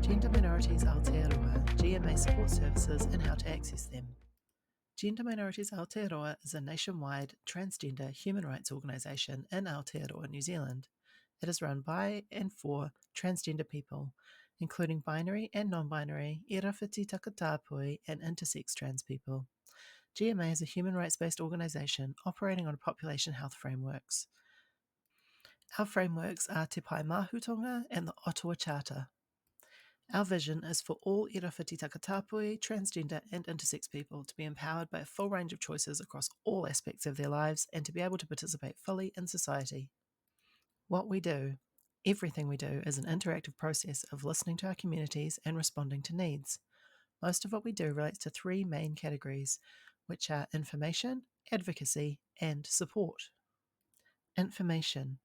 Gender Minorities Aotearoa, GMA support services and how to access them. Gender Minorities Aotearoa is a nationwide transgender human rights organisation in Aotearoa, New Zealand. It is run by and for transgender people, including binary and non-binary, irawhiti takatapui and intersex trans people. GMA is a human rights-based organisation operating on population health frameworks. Our frameworks are Te Pai Mahutonga and the Ottawa Charter. Our vision is for all irawhiti takatapui, transgender and intersex people to be empowered by a full range of choices across all aspects of their lives and to be able to participate fully in society. What we do, everything we do, is an interactive process of listening to our communities and responding to needs. Most of what we do relates to three main categories, which are information, advocacy, and support. Information.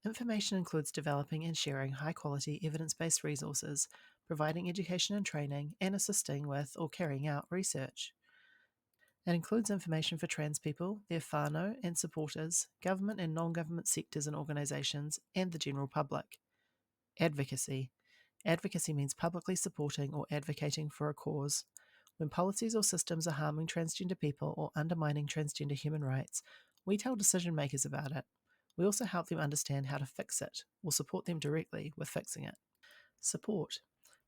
Information includes developing and sharing high-quality evidence-based resources, providing education and training, and assisting with or carrying out research. It includes information for trans people, their whānau and supporters, government and non-government sectors and organisations, and the general public. Advocacy. Advocacy means publicly supporting or advocating for a cause. When policies or systems are harming transgender people or undermining transgender human rights, we tell decision makers about it. We also help them understand how to fix it, or support them directly with fixing it. Support.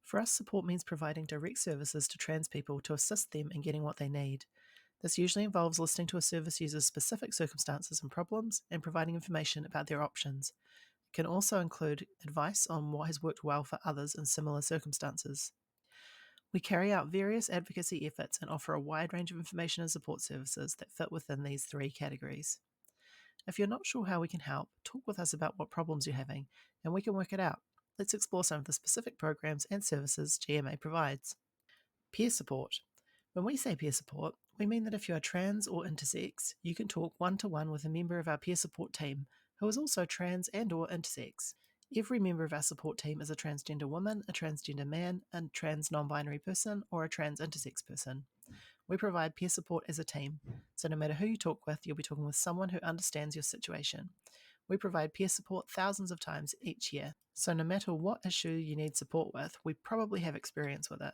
For us, support means providing direct services to trans people to assist them in getting what they need. This usually involves listening to a service user's specific circumstances and problems and providing information about their options. It can also include advice on what has worked well for others in similar circumstances. We carry out various advocacy efforts and offer a wide range of information and support services that fit within these three categories. If you're not sure how we can help, talk with us about what problems you're having, and we can work it out. Let's explore some of the specific programs and services GMA provides. Peer support. When we say peer support, we mean that if you are trans or intersex, you can talk one-to-one with a member of our peer support team who is also trans and or intersex. Every member of our support team is a transgender woman, a transgender man, a trans non-binary person, or a trans intersex person. We provide peer support as a team, so no matter who you talk with, you'll be talking with someone who understands your situation. We provide peer support thousands of times each year, so no matter what issue you need support with, we probably have experience with it.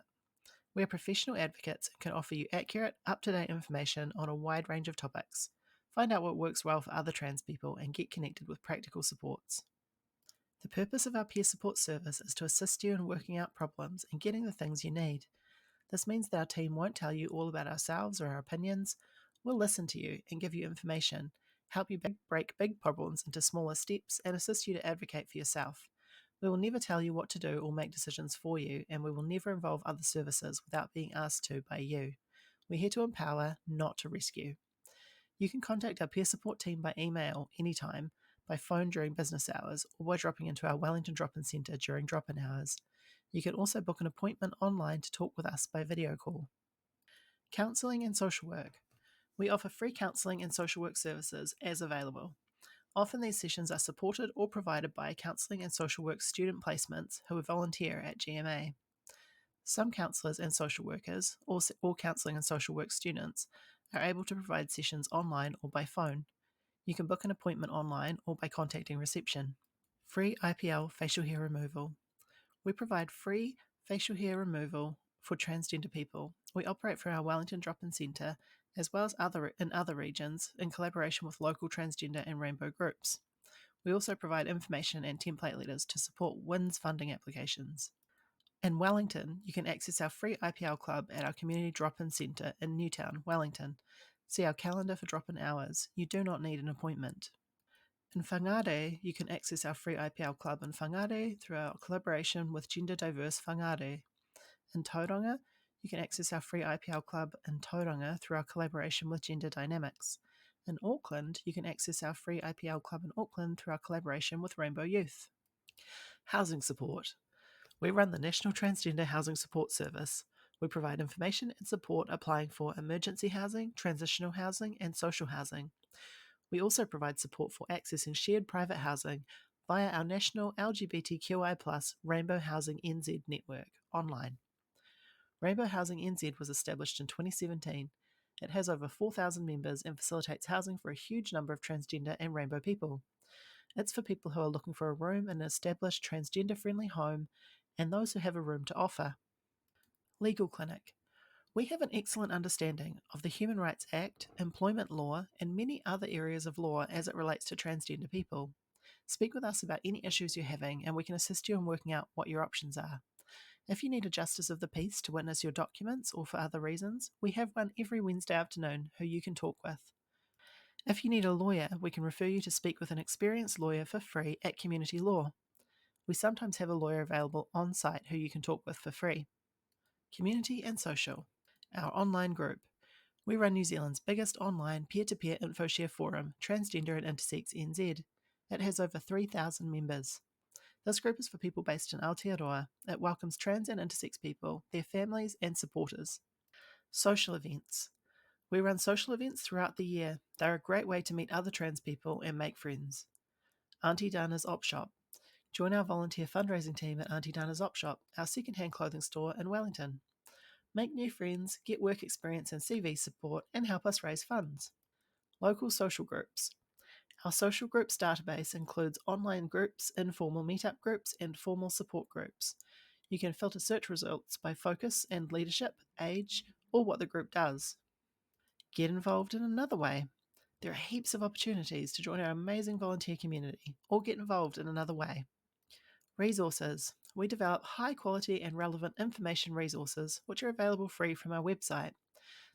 We are professional advocates and can offer you accurate, up-to-date information on a wide range of topics. Find out what works well for other trans people and get connected with practical supports. The purpose of our peer support service is to assist you in working out problems and getting the things you need. This means that our team won't tell you all about ourselves or our opinions. We'll listen to you and give you information, help you break big problems into smaller steps, and assist you to advocate for yourself. We will never tell you what to do or make decisions for you, and we will never involve other services without being asked to by you. We're here to empower, not to rescue. You can contact our peer support team by email anytime, by phone during business hours, or by dropping into our Wellington drop-in centre during drop-in hours. You can also book an appointment online to talk with us by video call. Counselling and social work. We offer free counselling and social work services as available. Often these sessions are supported or provided by counselling and social work student placements who volunteer at GMA. Some counsellors and social workers, or counselling and social work students, are able to provide sessions online or by phone. You can book an appointment online or by contacting reception. Free IPL facial hair removal. We provide free facial hair removal for transgender people. We operate for our Wellington drop-in centre as well as in other regions in collaboration with local transgender and rainbow groups. We also provide information and template letters to support WINS funding applications. In Wellington, you can access our free IPL club at our community drop-in centre in Newtown, Wellington. See our calendar for drop-in hours. You do not need an appointment. In Whangarei, you can access our free IPL club in Whangarei through our collaboration with Gender Diverse Whangarei. In Tauranga, you can access our free IPL club in Tauranga through our collaboration with Gender Dynamics. In Auckland, you can access our free IPL club in Auckland through our collaboration with Rainbow Youth. Housing support. We run the National Transgender Housing Support Service. We provide information and support applying for emergency housing, transitional housing, and social housing. We also provide support for accessing shared private housing via our national LGBTQI+ Rainbow Housing NZ network online. Rainbow Housing NZ was established in 2017. It has over 4,000 members and facilitates housing for a huge number of transgender and rainbow people. It's for people who are looking for a room in an established transgender-friendly home and those who have a room to offer. Legal Clinic. We have an excellent understanding of the Human Rights Act, employment law, and many other areas of law as it relates to transgender people. Speak with us about any issues you're having, and we can assist you in working out what your options are. If you need a justice of the peace to witness your documents or for other reasons, we have one every Wednesday afternoon who you can talk with. If you need a lawyer, we can refer you to speak with an experienced lawyer for free at Community Law. We sometimes have a lawyer available on site who you can talk with for free. Community and Social. Our online group. We run New Zealand's biggest online peer-to-peer InfoShare forum, Transgender and Intersex NZ. It has over 3,000 members. This group is for people based in Aotearoa. It welcomes trans and intersex people, their families, and supporters. Social events. We run social events throughout the year. They're a great way to meet other trans people and make friends. Auntie Dana's Op Shop. Join our volunteer fundraising team at Auntie Dana's Op Shop, our second-hand clothing store in Wellington. Make new friends, get work experience and CV support, and help us raise funds. Local social groups. Our social groups database includes online groups, informal meetup groups, and formal support groups. You can filter search results by focus and leadership, age, or what the group does. Get involved in another way. There are heaps of opportunities to join our amazing volunteer community or get involved in another way. Resources. We develop high quality and relevant information resources which are available free from our website.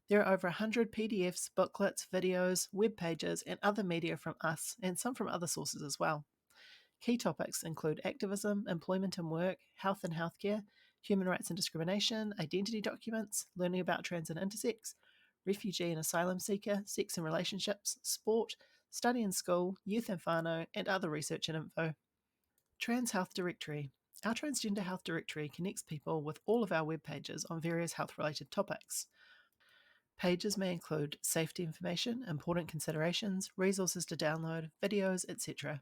There are over 100 PDFs, booklets, videos, web pages, and other media from us and some from other sources as well. Key topics include activism, employment and work, health and healthcare, human rights and discrimination, identity documents, learning about trans and intersex, refugee and asylum seeker, sex and relationships, sport, study in school, youth and whānau, and other research and info. Trans Health Directory. Our Transgender Health Directory connects people with all of our web pages on various health-related topics. Pages may include safety information, important considerations, resources to download, videos, etc.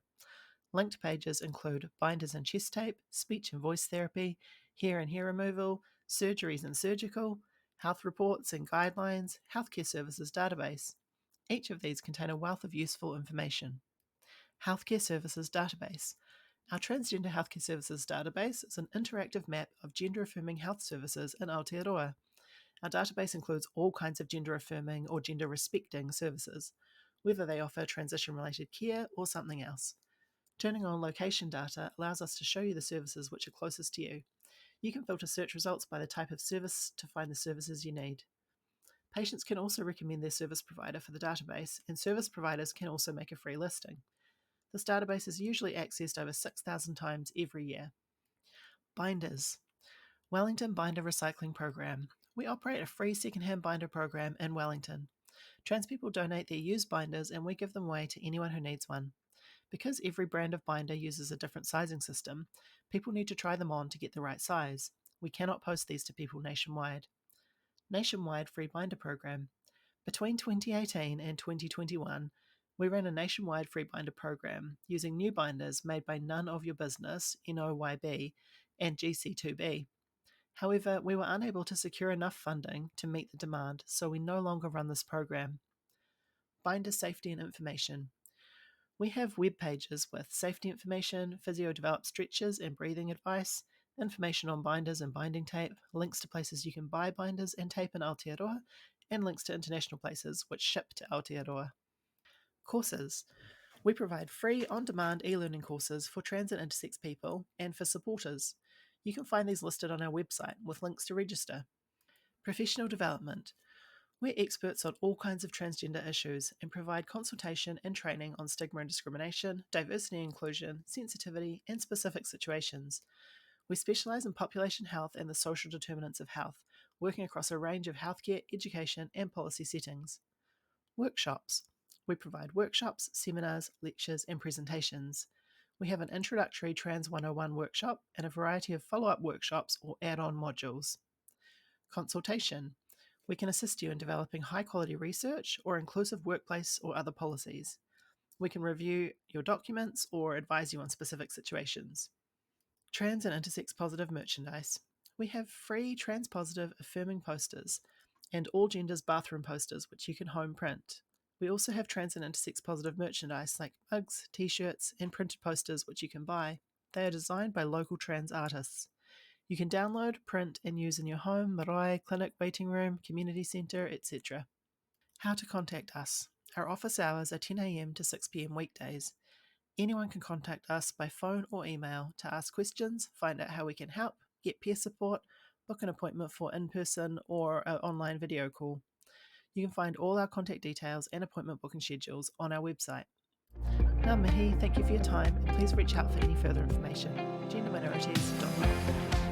Linked pages include binders and chest tape, speech and voice therapy, hair and hair removal, surgeries and surgical, health reports and guidelines, healthcare services database. Each of these contain a wealth of useful information. Healthcare Services Database. Our Transgender Healthcare Services Database is an interactive map of gender-affirming health services in Aotearoa. Our database includes all kinds of gender-affirming or gender-respecting services, whether they offer transition-related care or something else. Turning on location data allows us to show you the services which are closest to you. You can filter search results by the type of service to find the services you need. Patients can also recommend their service provider for the database, and service providers can also make a free listing. This database is usually accessed over 6,000 times every year. Binders. Wellington Binder Recycling Program. We operate a free second-hand binder program in Wellington. Trans people donate their used binders and we give them away to anyone who needs one. Because every brand of binder uses a different sizing system, people need to try them on to get the right size. We cannot post these to people nationwide. Nationwide Free Binder Program. Between 2018 and 2021, we ran a nationwide free binder program using new binders made by None of Your Business, NOYB, and GC2B. However, we were unable to secure enough funding to meet the demand, so we no longer run this program. Binder Safety and Information. We have web pages with safety information, physio-developed stretches and breathing advice, information on binders and binding tape, links to places you can buy binders and tape in Aotearoa, and links to international places which ship to Aotearoa. Courses. We provide free on-demand e-learning courses for trans and intersex people and for supporters. You can find these listed on our website with links to register. Professional development. We're experts on all kinds of transgender issues and provide consultation and training on stigma and discrimination, diversity and inclusion, sensitivity, and specific situations. We specialise in population health and the social determinants of health, working across a range of healthcare, education, and policy settings. Workshops. We provide workshops, seminars, lectures, and presentations. We have an introductory Trans 101 workshop and a variety of follow-up workshops or add-on modules. Consultation. We can assist you in developing high-quality research or inclusive workplace or other policies. We can review your documents or advise you on specific situations. Trans and intersex positive merchandise. We have free trans-positive affirming posters and all genders bathroom posters which you can home print. We also have trans and intersex positive merchandise like mugs, t-shirts, and printed posters which you can buy. They are designed by local trans artists. You can download, print, and use in your home, marae, clinic, waiting room, community centre, etc. How to contact us. Our office hours are 10 a.m. to 6 p.m. weekdays. Anyone can contact us by phone or email to ask questions, find out how we can help, get peer support, book an appointment for in-person or an online video call. You can find all our contact details and appointment booking schedules on our website. Ngā mihi, thank you for your time, and please reach out for any further information. genderminorities.org.